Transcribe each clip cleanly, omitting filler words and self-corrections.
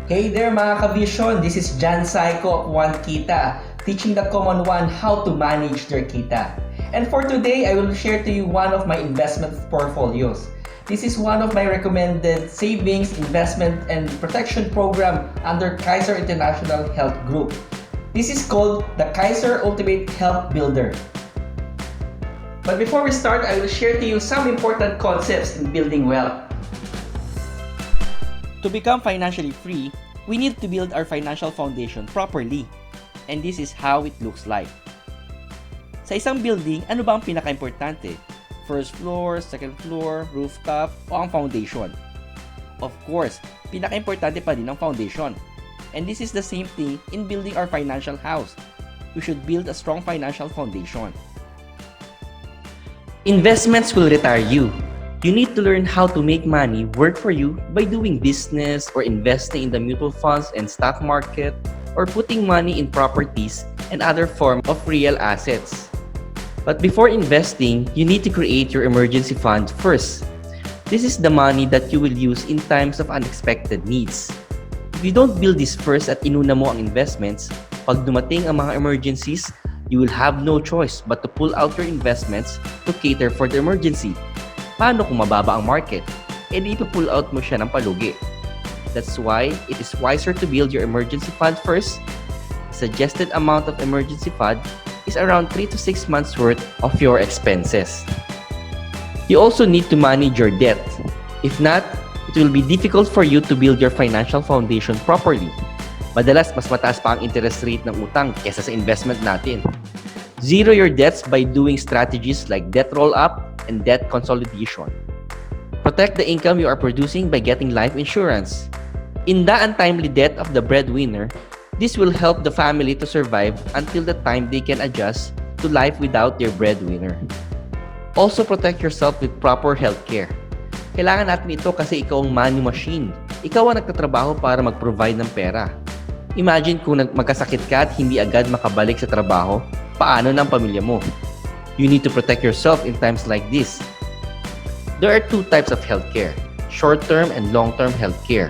Hey there mga ka-vision, this is Jan Saiko of Juan Kita, teaching the common one how to manage their kita. And for today, I will share to you one of my investment portfolios. This is one of my recommended savings, investment, and protection program under Kaiser International Health Group. This is called the Kaiser Ultimate Health Builder. But before we start, I will share to you some important concepts in building wealth. To become financially free, we need to build our financial foundation properly. And this is how it looks like. Sa isang building, ano ba ang pinaka-importante? First floor, second floor, rooftop, o ang foundation? Of course, pinaka-importante pa din ang foundation. And this is the same thing in building our financial house. We should build a strong financial foundation. Investments will retire you. You need to learn how to make money work for you by doing business or investing in the mutual funds and stock market or putting money in properties and other form of real assets. But before investing, you need to create your emergency fund first. This is the money that you will use in times of unexpected needs. If you don't build this first at inuna mo ang investments, pag dumating ang mga emergencies, you will have no choice but to pull out your investments to cater for the emergency. Paano kung mababa ang market? E di ipupull out mo siya ng palugi. That's why it is wiser to build your emergency fund first. The suggested amount of emergency fund is around 3 to 6 months worth of your expenses. You also need to manage your debt. If not, it will be difficult for you to build your financial foundation properly. Madalas, mas mataas pa ang interest rate ng utang kesa sa investment natin. Zero your debts by doing strategies like debt roll-up and debt consolidation. Protect the income you are producing by getting life insurance. In the untimely death of the breadwinner, this will help the family to survive until the time they can adjust to life without their breadwinner. Also protect yourself with proper healthcare. Kailangan natin ito kasi ikaw ang money machine. Ikaw ang nagtatrabaho para mag-provide ng pera. Imagine kung magkasakit ka at hindi agad makabalik sa trabaho, paano ng pamilya mo? You need to protect yourself in times like this. There are two types of healthcare, short-term and long-term healthcare.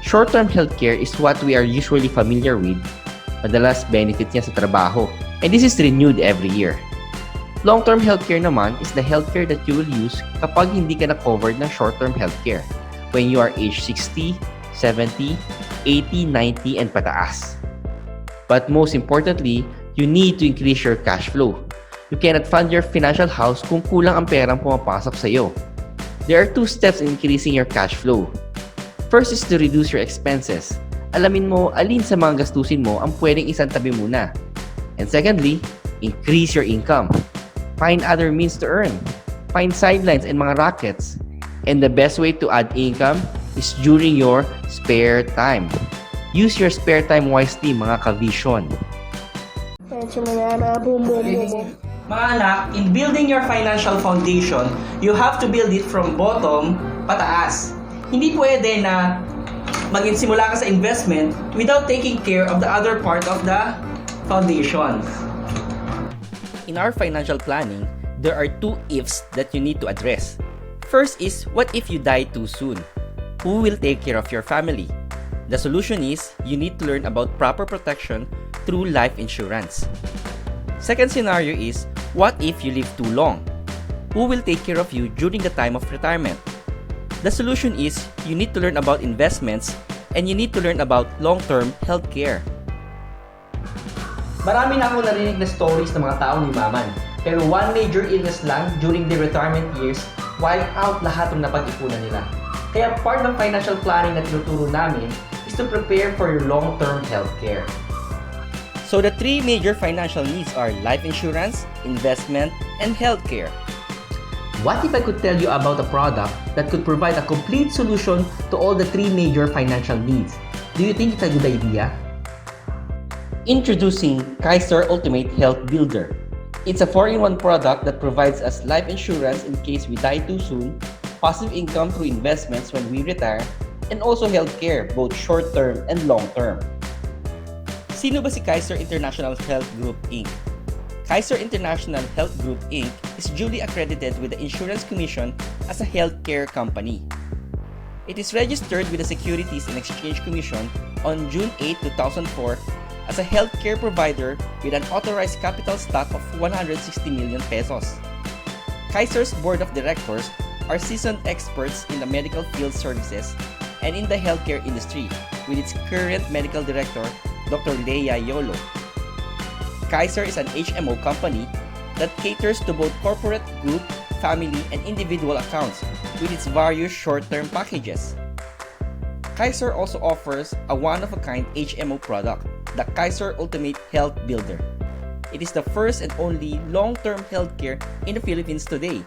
Short-term healthcare is what we are usually familiar with. Madalas benefit niya sa trabaho, and this is renewed every year. Long-term healthcare naman is the healthcare that you will use kapag hindi ka na-covered ng short-term healthcare when you are age 60, 70, 80, 90, and pataas. But most importantly, you need to increase your cash flow. You cannot fund your financial house kung kulang ang perang pumapasok sa iyo. There are two steps in increasing your cash flow. First is to reduce your expenses. Alamin mo alin sa mga gastusin mo ang pwedeng isang tabi muna. And secondly, increase your income. Find other means to earn. Find sidelines and mga rackets. And the best way to add income is during your spare time. Use your spare time wisely, mga ka-vision. Mga anak, in building your financial foundation, you have to build it from bottom pataas. Hindi pwede na magsimula ka sa investment without taking care of the other part of the foundation. In our financial planning, there are two ifs that you need to address. First is, what if you die too soon? Who will take care of your family? The solution is, you need to learn about proper protection through life insurance. Second scenario is, what if you live too long? Who will take care of you during the time of retirement? The solution is, you need to learn about investments and you need to learn about long-term healthcare. Marami na akong narinig na stories ng mga taong yumaman, pero one major illness lang during their retirement years, wipe out lahat ng napag-ipunan nila. Kaya part ng financial planning na tinuturo namin is to prepare for your long-term healthcare. So the three major financial needs are life insurance, investment, and healthcare. What if I could tell you about a product that could provide a complete solution to all the three major financial needs? Do you think it's a good idea? Introducing Kaiser Ultimate Health Builder. It's a 4-in-1 product that provides us life insurance in case we die too soon, passive income through investments when we retire, and also healthcare, both short-term and long-term. Sino ba si Kaiser International Health Group, Inc.? Kaiser International Health Group, Inc. is duly accredited with the Insurance Commission as a healthcare company. It is registered with the Securities and Exchange Commission on June 8, 2004 as a healthcare provider with an authorized capital stock of 160 million pesos. Kaiser's board of directors are seasoned experts in the medical field services and in the healthcare industry, with its current medical director, Dr. Leia Yolo. Kaiser is an HMO company that caters to both corporate, group, family, and individual accounts with its various short-term packages. Kaiser also offers a one-of-a-kind HMO product, the Kaiser Ultimate Health Builder. It is the first and only long-term healthcare in the Philippines today.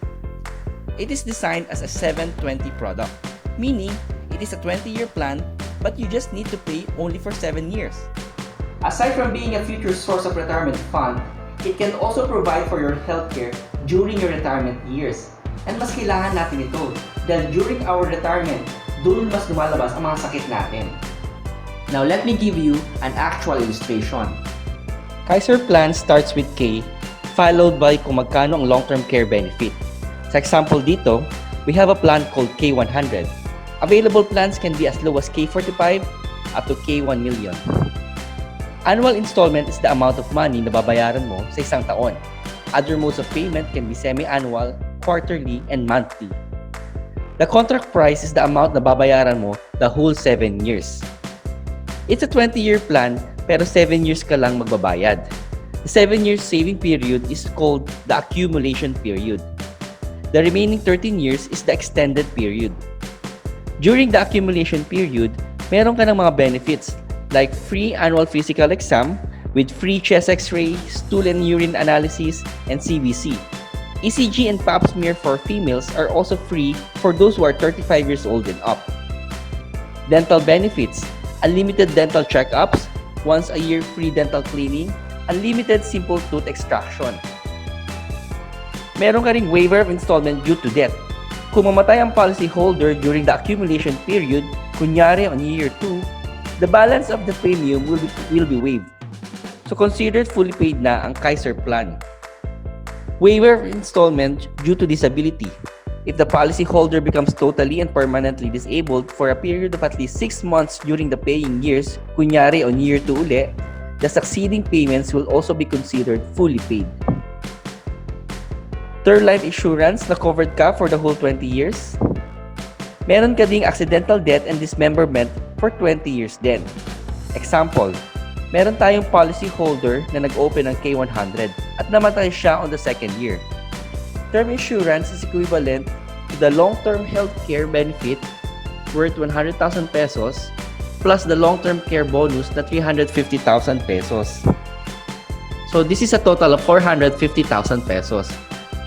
It is designed as a 720 product, meaning it is a 20-year plan, but you just need to pay only for 7 years. Aside from being a future source of retirement fund, it can also provide for your healthcare during your retirement years. And mas kailangan natin ito dahil during our retirement, doon mas lumalabas ang mga sakit natin. Now let me give you an actual illustration. Kaiser plan starts with K, followed by kung magkano ang long-term care benefit. Sa example dito, we have a plan called K100. Available plans can be as low as K45 up to K1 million. Annual installment is the amount of money na babayaran mo sa isang taon. Other modes of payment can be semi-annual, quarterly, and monthly. The contract price is the amount na babayaran mo the whole 7 years. It's a 20-year plan pero 7 years ka lang magbabayad. The 7 years saving period is called the accumulation period. The remaining 13 years is the extended period. During the accumulation period, meron ka ng mga benefits like free annual physical exam with free chest x-ray, stool and urine analysis, and CBC. ECG and pap smear for females are also free for those who are 35 years old and up. Dental benefits, unlimited dental checkups, once a year free dental cleaning, unlimited simple tooth extraction. Meron ka ring waiver of installment due to death. Kung mamatay ang policy holder during the accumulation period, kunyari on year 2, the balance of the premium will be waived. So considered fully paid na ang Kaiser plan. Waiver of installment due to disability. If the policyholder becomes totally and permanently disabled for a period of at least 6 months during the paying years, kunyari on year 2 uli, the succeeding payments will also be considered fully paid. Term life insurance na covered ka for the whole 20 years. Meron ka ding accidental death and dismemberment for 20 years din. Example, meron tayong policyholder na nag-open ng K100 at namatay siya on the 2nd year. Term insurance is equivalent to the long-term health care benefit worth 100,000 pesos plus the long-term care bonus na 350,000 pesos. So this is a total of 450,000 pesos.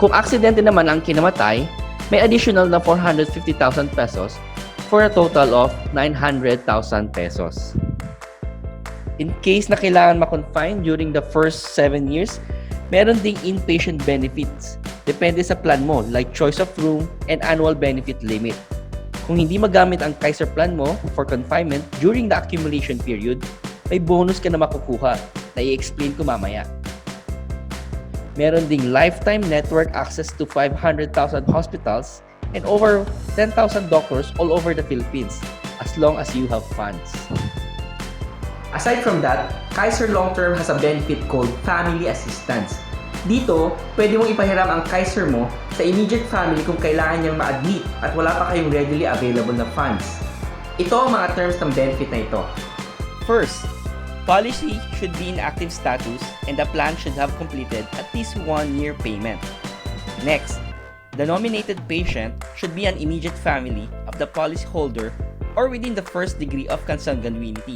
Kung aksidente naman ang kinamatay, may additional na 450,000 pesos for a total of 900,000 pesos. In case na kailangan ma-confine during the first 7 years, meron ding inpatient benefits. Depende sa plan mo, like choice of room and annual benefit limit. Kung hindi magamit ang Kaiser plan mo for confinement during the accumulation period, may bonus ka na makukuha na i-explain ko mamaya. Meron ding lifetime network access to 500,000 hospitals and over 10,000 doctors all over the Philippines as long as you have funds. Aside from that, Kaiser Long Term has a benefit called Family Assistance. Dito, pwede mong ipahiram ang Kaiser mo sa immediate family kung kailangan niyang ma-admit at wala pa kayong readily available na funds. Ito ang mga terms ng benefit na ito. First, policy should be in active status and the plan should have completed at least 1 year payment. Next, the nominated patient should be an immediate family of the policyholder or within the first degree of consanguinity.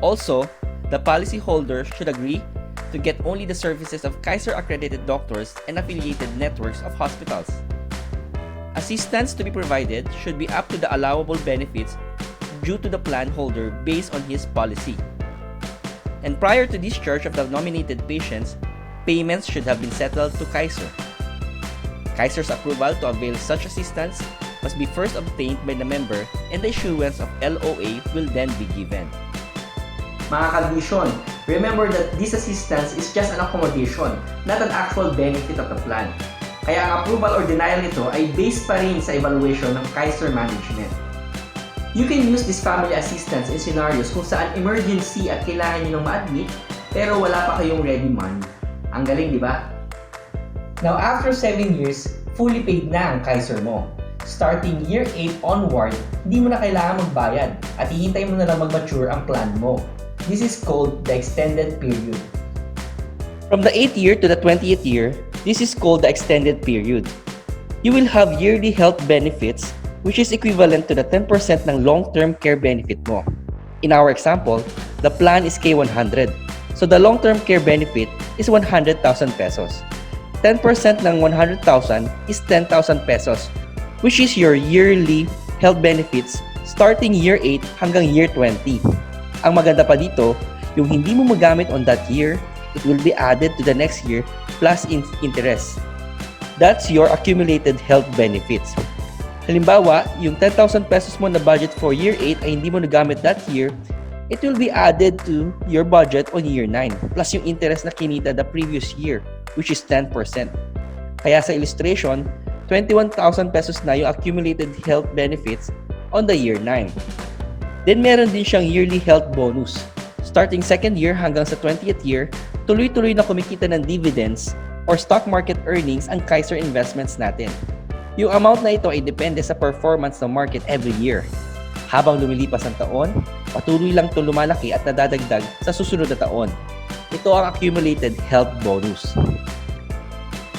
Also, the policyholder should agree to get only the services of Kaiser-accredited doctors and affiliated networks of hospitals. Assistance to be provided should be up to the allowable benefits due to the plan holder based on his policy. And prior to discharge of the nominated patients, payments should have been settled to Kaiser. Kaiser's approval to avail such assistance must be first obtained by the member and the issuance of LOA will then be given. Mga kalbisyon, remember that this assistance is just an accommodation, not an actual benefit of the plan. Kaya ang approval or denial nito ay based pa rin sa evaluation ng Kaiser management. You can use this family assistance in scenarios kung saan emergency at kailangan nyo nang ma-admit pero wala pa kayong ready money. Ang galing, di ba? Now, after 7 years, fully paid na ang Kaiser mo. Starting year 8 onward, hindi mo na kailangan magbayad at hihintay mo na lang mag-mature ang plan mo. This is called the extended period. From the 8th year to the 20th year, this is called the extended period. You will have yearly health benefits which is equivalent to the 10% ng long-term care benefit mo. In our example, the plan is K100. So the long-term care benefit is 100,000 pesos. 10% ng 100,000 is 10,000 pesos, which is your yearly health benefits starting year 8 hanggang year 20. Ang maganda pa dito, yung hindi mo magamit on that year, it will be added to the next year plus interest. That's your accumulated health benefits. Halimbawa, yung 10,000 pesos mo na budget for year 8 ay hindi mo nagamit that year, it will be added to your budget on year 9 plus yung interest na kinita the previous year, which is 10%. Kaya sa illustration, 21,000 pesos na yung accumulated health benefits on the year 9. Then meron din siyang yearly health bonus. Starting second year hanggang sa 20th year, tuloy-tuloy na kumikita ng dividends or stock market earnings ang Kaiser investments natin. Yung amount na ito ay depende sa performance ng market every year. Habang lumilipas ang taon, patuloy lang ito lumalaki at nadadagdag sa susunod na taon. Ito ang accumulated health bonus.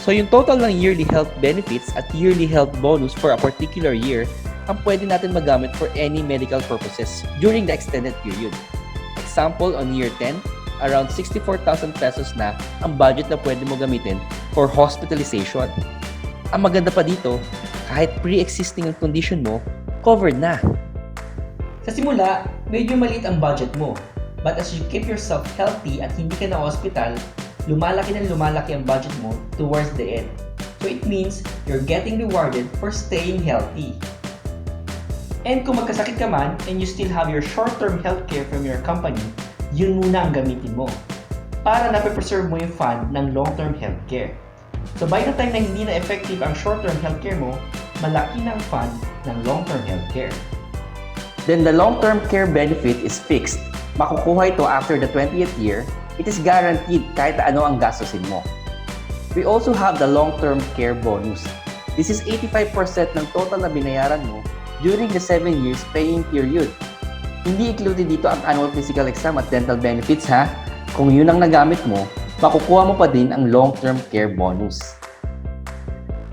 So yung total ng yearly health benefits at yearly health bonus for a particular year ang pwede natin magamit for any medical purposes during the extended period. Example, on year 10, around 64,000 pesos na ang budget na pwede mo gamitin for hospitalization. Ang maganda pa dito, kahit pre-existing ang condition mo, covered na. Sa simula, medyo maliit ang budget mo. But as you keep yourself healthy at hindi ka na hospital, lumalaki ang budget mo towards the end. So it means you're getting rewarded for staying healthy. And kung magkasakit ka man and you still have your short-term healthcare from your company, yun muna ang gamitin mo para na-preserve mo yung fund ng long-term healthcare. So by the time na hindi na effective ang short-term healthcare mo, malaki na ang fund ng long-term healthcare. Then the long-term care benefit is fixed. Makukuha ito after the 20th year. It is guaranteed kahit ano ang gastusin mo. We also have the long-term care bonus. This is 85% ng total na binayaran mo during the 7 years paying period. Hindi included dito ang annual physical exam at dental benefits ha. Kung yun ang nagamit mo, makukuha mo pa din ang long-term care bonus.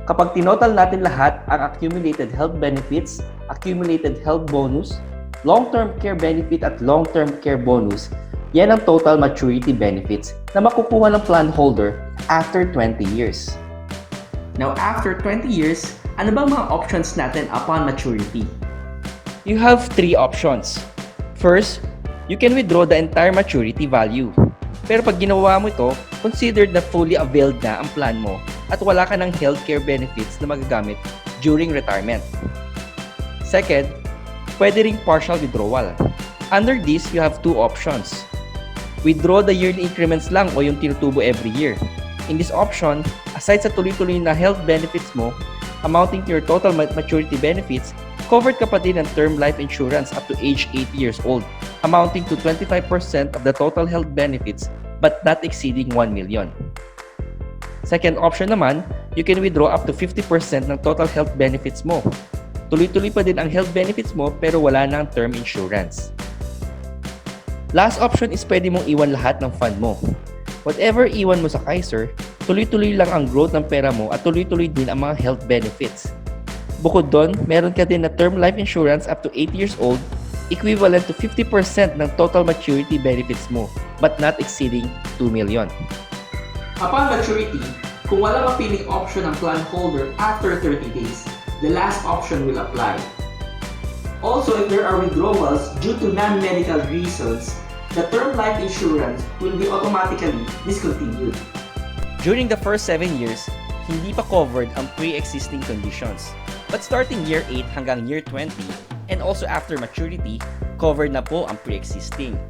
Kapag tinotal natin lahat ang accumulated health benefits, accumulated health bonus, long-term care benefit at long-term care bonus, yan ang total maturity benefits na makukuha ng plan holder after 20 years. Now, after 20 years, ano ba mga options natin upon maturity? You have 3 options. First, you can withdraw the entire maturity value. Pero pag ginawa mo ito, considered na fully availed na ang plan mo at wala ka ng healthcare benefits na magagamit during retirement. Second, pwede ring partial withdrawal. Under this, you have 2 options. Withdraw the yearly increments lang o yung tinutubo every year. In this option, aside sa tuloy-tuloy na health benefits mo, amounting to your total maturity benefits, covered ka pa din ng term life insurance up to age 8 years old, amounting to 25% of the total health benefits but not exceeding 1 million. Second option naman, you can withdraw up to 50% ng total health benefits mo. Tuloy-tuloy pa din ang health benefits mo pero wala nang term insurance. Last option is pwede mong iwan lahat ng fund mo. Whatever iwan mo sa Kaiser, tuloy-tuloy lang ang growth ng pera mo at tuloy-tuloy din ang mga health benefits. Bukod doon, meron ka din na term life insurance up to 8 years old, equivalent to 50% ng total maturity benefits mo, but not exceeding 2 million. Upon maturity, kung wala mapiling option ang plan holder after 30 days, the last option will apply. Also, if there are withdrawals due to non-medical reasons, the term life insurance will be automatically discontinued. During the first 7 years, hindi pa covered ang pre-existing conditions. But starting year 8 hanggang year 20, and also after maturity, covered na po ang pre-existing.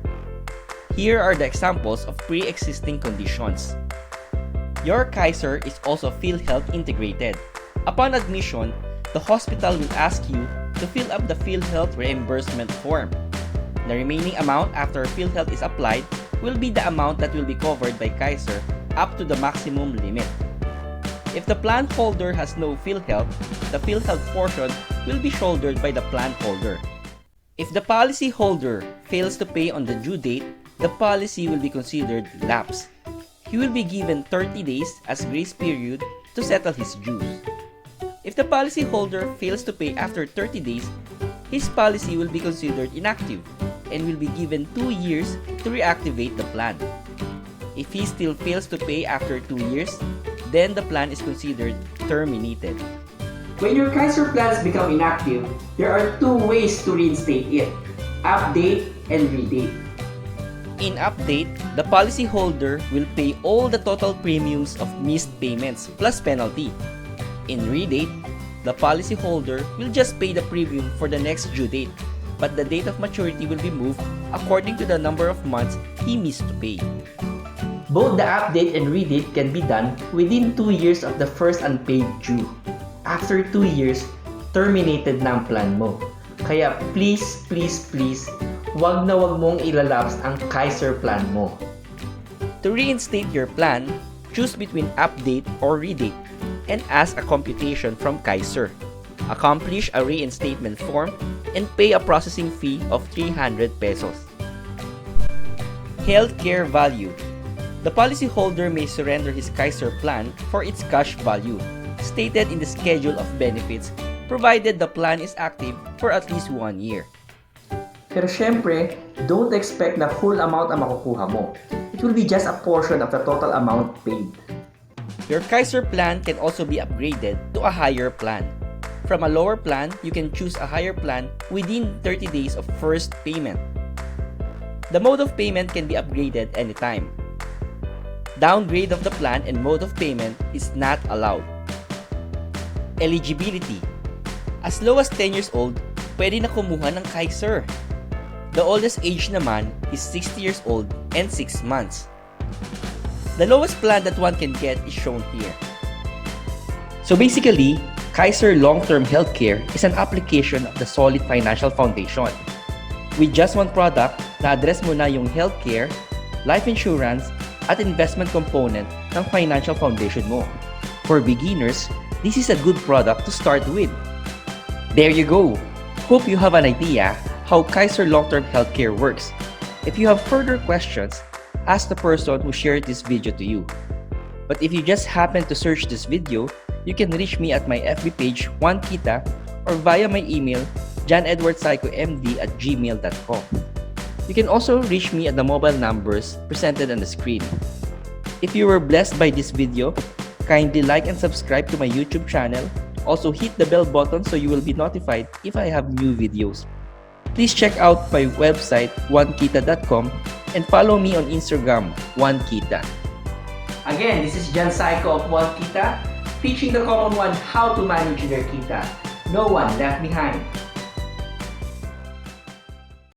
Here are the examples of pre-existing conditions. Your Kaiser is also PhilHealth integrated. Upon admission, the hospital will ask you to fill up the PhilHealth reimbursement form. The remaining amount after PhilHealth is applied will be the amount that will be covered by Kaiser up to the maximum limit. If the plan holder has no PhilHealth, the PhilHealth portion will be shouldered by the plan holder. If the policy holder fails to pay on the due date, the policy will be considered lapsed. He will be given 30 days as grace period to settle his dues. If the policy holder fails to pay after 30 days, his policy will be considered inactive and will be given 2 years to reactivate the plan. If he still fails to pay after 2 years, then the plan is considered terminated. When your Kaiser plans become inactive, there are two ways to reinstate it: update and redate. In update, the policyholder will pay all the total premiums of missed payments plus penalty. In redate, the policyholder will just pay the premium for the next due date, but the date of maturity will be moved according to the number of months he missed to pay. Both the update and redate can be done within 2 years of the first unpaid due. After 2 years, terminated na ang plan mo. Kaya please, wag na wag mong ilalapse ang Kaiser plan mo. To reinstate your plan, choose between update or redate and ask a computation from Kaiser. Accomplish a reinstatement form and pay a processing fee of 300 pesos. Healthcare value. The policyholder may surrender his Kaiser plan for its cash value, stated in the schedule of benefits, provided the plan is active for at least 1 year. Pero syempre, don't expect na full amount ang makukuha mo. It will be just a portion of the total amount paid. Your Kaiser plan can also be upgraded to a higher plan. From a lower plan, you can choose a higher plan within 30 days of first payment. The mode of payment can be upgraded anytime. Downgrade of the plan and mode of payment is not allowed. Eligibility. As low as 10 years old, pwede na kumuha ng Kaiser. The oldest age naman is 60 years old and 6 months. The lowest plan that one can get is shown here. So basically, Kaiser Long-Term Healthcare is an application of the solid financial foundation. With just one product, na-address mo na yung healthcare, life insurance, at investment component ng financial foundation mo. For beginners, this is a good product to start with. There you go! Hope you have an idea how Kaiser Long-Term Healthcare works. If you have further questions, ask the person who shared this video to you. But if you just happen to search this video, you can reach me at my FB page, Juan Kita, or via my email, janedwardpsychomd@gmail.com. You can also reach me at the mobile numbers presented on the screen. If you were blessed by this video, kindly like and subscribe to my YouTube channel. Also hit the bell button so you will be notified if I have new videos. Please check out my website, juankita.com, and follow me on Instagram, Juan Kita. Again, this is Jan Psycho of Juan Kita, teaching the common one how to manage their kita. No one left behind.